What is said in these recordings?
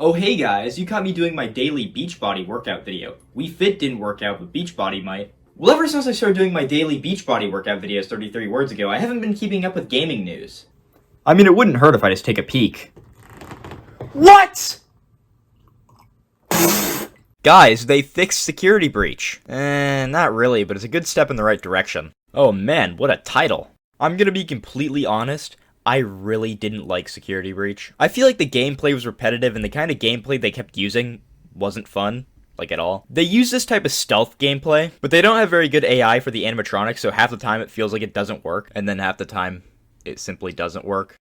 Oh hey guys, you caught me doing my daily Beachbody workout video. Wii Fit didn't work out, but Beachbody might. Well, ever since I started doing my daily Beachbody workout videos 33 words ago, I haven't been keeping up with gaming news. I mean, it wouldn't hurt if I just take a peek. What?! Guys, they fixed security breach. Not really, but it's a good step in the right direction. Oh man, what a title. I'm gonna be completely honest, I really didn't like Security Breach. I feel like the gameplay was repetitive and the kind of gameplay they kept using wasn't fun, like at all. They use this type of stealth gameplay, but they don't have very good AI for the animatronics, so half the time it feels like it doesn't work, and then half the time it simply doesn't work.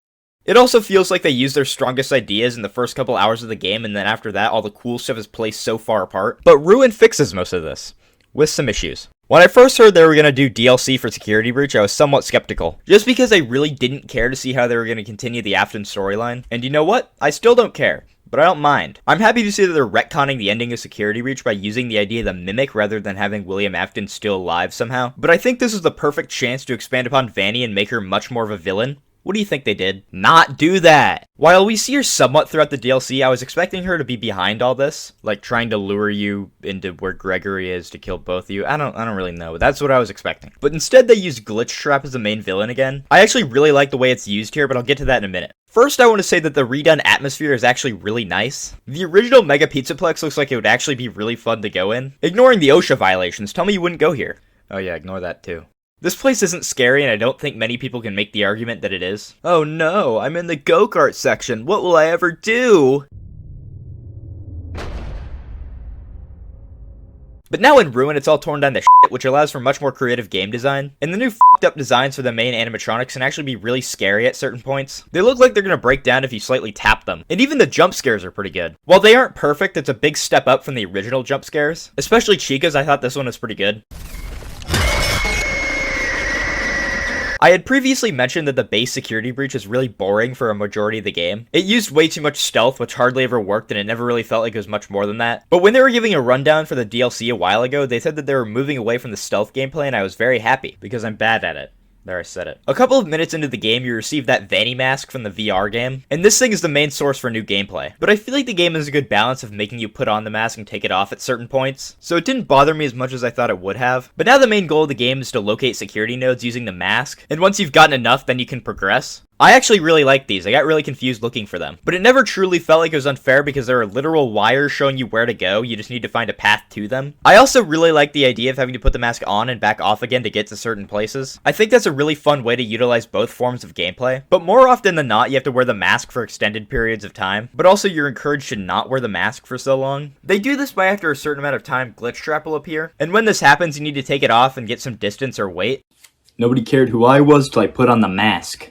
It also feels like they use their strongest ideas in the first couple hours of the game, and then after that all the cool stuff is placed so far apart. But Ruin fixes most of this, with some issues. When I first heard they were going to do DLC for Security Breach, I was somewhat skeptical, just because I really didn't care to see how they were going to continue the Afton storyline. And you know what? I still don't care, but I don't mind. I'm happy to see that they're retconning the ending of Security Breach by using the idea of the Mimic rather than having William Afton still alive somehow. But I think this is the perfect chance to expand upon Vanny and make her much more of a villain. What do you think they did? Not do that! While we see her somewhat throughout the DLC, I was expecting her to be behind all this, like trying to lure you into where Gregory is to kill both of you. I don't really know. That's what I was expecting. But instead they used Glitch Trap as the main villain again. I actually really like the way it's used here, but I'll get to that in a minute. First, I want to say that the redone atmosphere is actually really nice. The original Mega Pizzaplex looks like it would actually be really fun to go in. Ignoring the OSHA violations, tell me you wouldn't go here. Oh yeah, ignore that too. This place isn't scary, and I don't think many people can make the argument that it is. Oh no, I'm in the go-kart section. What will I ever do? But now in Ruin, it's all torn down to shit, which allows for much more creative game design. And the new f***ed up designs for the main animatronics can actually be really scary at certain points. They look like they're gonna break down if you slightly tap them. And even the jump scares are pretty good. While they aren't perfect, it's a big step up from the original jump scares. Especially Chica's, I thought this one was pretty good. I had previously mentioned that the base Security Breach is really boring for a majority of the game. It used way too much stealth, which hardly ever worked, and it never really felt like it was much more than that. But when they were giving a rundown for the DLC a while ago, they said that they were moving away from the stealth gameplay, and I was very happy, because I'm bad at it. There, I said it. A couple of minutes into the game, you receive that Vanny mask from the VR game, and this thing is the main source for new gameplay. But I feel like the game has a good balance of making you put on the mask and take it off at certain points, so it didn't bother me as much as I thought it would have. But now the main goal of the game is to locate security nodes using the mask, and once you've gotten enough, then you can progress. I actually really like these. I got really confused looking for them. But it never truly felt like it was unfair because there are literal wires showing you where to go. You just need to find a path to them. I also really like the idea of having to put the mask on and back off again to get to certain places. I think that's a really fun way to utilize both forms of gameplay. But more often than not, you have to wear the mask for extended periods of time. But also you're encouraged to not wear the mask for so long. They do this by after a certain amount of time, Glitch Trap will appear. And when this happens, you need to take it off and get some distance or wait. Nobody cared who I was till I put on the mask.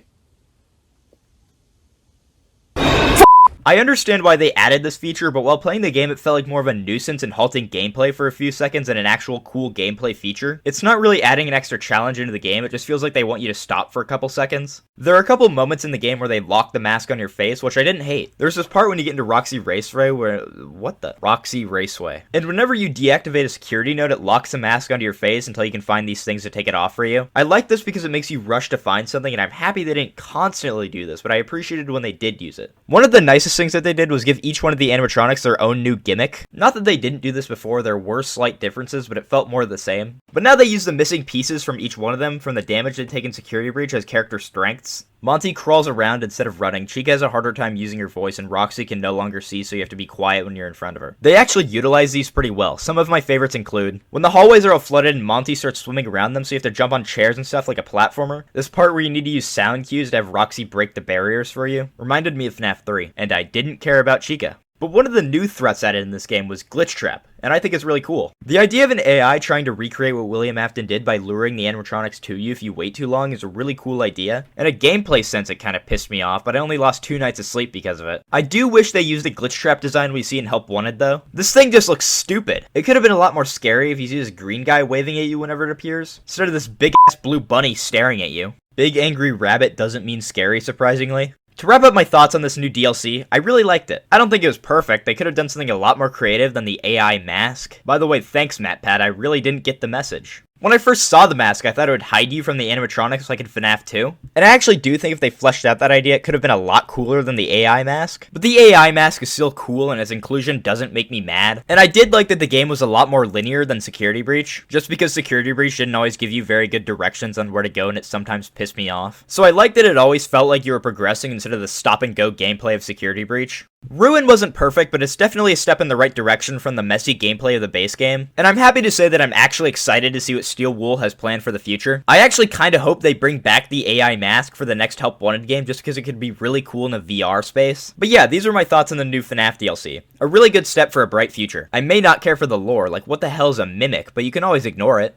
I understand why they added this feature, but while playing the game it felt like more of a nuisance and halting gameplay for a few seconds than an actual cool gameplay feature. It's not really adding an extra challenge into the game, it just feels like they want you to stop for a couple seconds. There are a couple moments in the game where they lock the mask on your face, which I didn't hate. There's this part when you get into Roxy Raceway where... what the? Roxy Raceway. And whenever you deactivate a security node, it locks the mask onto your face until you can find these things to take it off for you. I like this because it makes you rush to find something, and I'm happy they didn't constantly do this, but I appreciated when they did use it. One of the nicest things that they did was give each one of the animatronics their own new gimmick. Not that they didn't do this before, there were slight differences, but it felt more the same. But now they use the missing pieces from each one of them from the damage they've taken Security Breach as character strengths. Monty crawls around instead of running, Chica has a harder time using her voice, and Roxy can no longer see, so you have to be quiet when you're in front of her. They actually utilize these pretty well. Some of my favorites include when the hallways are all flooded and Monty starts swimming around them, so you have to jump on chairs and stuff like a platformer. This part where you need to use sound cues to have Roxy break the barriers for you reminded me of FNAF 3, and I didn't care about Chica. But one of the new threats added in this game was Glitch Trap, and I think it's really cool. The idea of an AI trying to recreate what William Afton did by luring the animatronics to you if you wait too long is a really cool idea. In a gameplay sense, it kind of pissed me off, but I only lost 2 nights of sleep because of it. I do wish they used the Glitch Trap design we see in Help Wanted though. This thing just looks stupid. It could have been a lot more scary if you see this green guy waving at you whenever it appears, instead of this big ass blue bunny staring at you. Big angry rabbit doesn't mean scary, surprisingly. To wrap up my thoughts on this new DLC, I really liked it. I don't think it was perfect, they could have done something a lot more creative than the AI mask. By the way, thanks MatPat, I really didn't get the message. When I first saw the mask, I thought it would hide you from the animatronics like in FNAF 2. And I actually do think if they fleshed out that idea, it could have been a lot cooler than the AI mask. But the AI mask is still cool, and its inclusion doesn't make me mad. And I did like that the game was a lot more linear than Security Breach, just because Security Breach didn't always give you very good directions on where to go, and it sometimes pissed me off. So I liked that it always felt like you were progressing instead of the stop-and-go gameplay of Security Breach. Ruin wasn't perfect, but it's definitely a step in the right direction from the messy gameplay of the base game, and I'm happy to say that I'm actually excited to see what Steel Wool has planned for the future. I actually kinda hope they bring back the AI mask for the next Help Wanted game, just because it could be really cool in a VR space. But yeah, these are my thoughts on the new FNAF DLC. A really good step for a bright future. I may not care for the lore, like what the hell is a mimic, but you can always ignore it.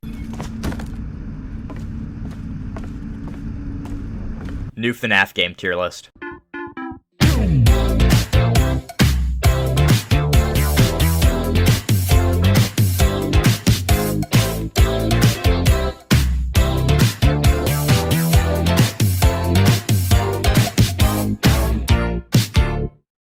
New FNAF game tier list.